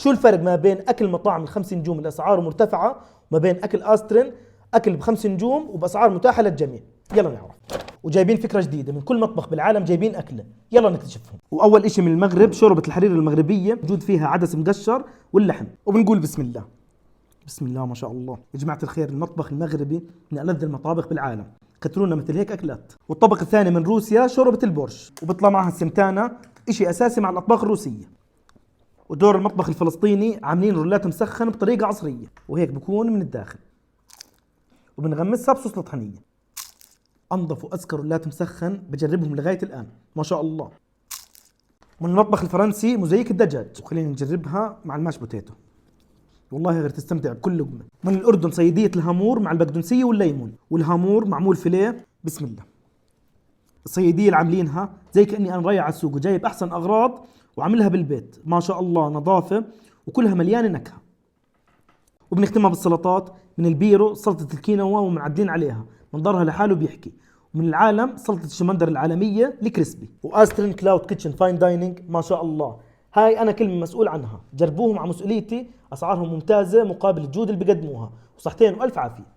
شو الفرق ما بين اكل مطاعم الخمس نجوم اللي اسعاره مرتفعه وما بين اكل استرن اكل بخمس نجوم وباسعار متاحه للجميع؟ يلا نعرف. وجايبين فكره جديده من كل مطبخ بالعالم، جايبين اكله، يلا نكتشفهم. واول اشي من المغرب شوربه الحرير المغربيه، موجود فيها عدس مقشر واللحم. وبنقول بسم الله. بسم الله ما شاء الله. يا جماعه الخير، المطبخ المغربي من ألذ المطابخ بالعالم، كترونا مثل هيك اكلات. والطبق الثاني من روسيا شوربه البورش، وبيطلع معها السمتانه، اشي اساسي مع الاطباق الروسيه. ودور المطبخ الفلسطيني عاملين رولات مسخن بطريقه عصريه، وهيك بكون من الداخل، وبنغمسها بصوص الطحينيه. انظف واذكى رولات مسخن بجربهم لغايه الان، ما شاء الله. من المطبخ الفرنسي موزايك الدجاج، وخلينا نجربها مع الماش بوتيتو، والله غير تستمتع بكل لقمه. من الاردن صيديه الهامور مع البقدونسيه والليمون، والهامور معمول فيليه. بسم الله. الصياديه اللي عاملينها زي كاني انا رايح على السوق وجايب احسن اغراض وعاملها بالبيت، ما شاء الله، نظافه وكلها مليانه نكهه. وبنختمها بالسلطات. من البيرو سلطه الكينوا ومعدين عليها، منظرها لحاله بيحكي. ومن العالم سلطه الشمندر العالميه الكريسبي. واسترن كلاود كيتشن فاين دايننج، ما شاء الله، هاي انا كلمه مسؤول عنها، جربوهم على مسؤوليتي، اسعارهم ممتازه مقابل الجوده اللي بيقدموها، وصحتين والف عافيه.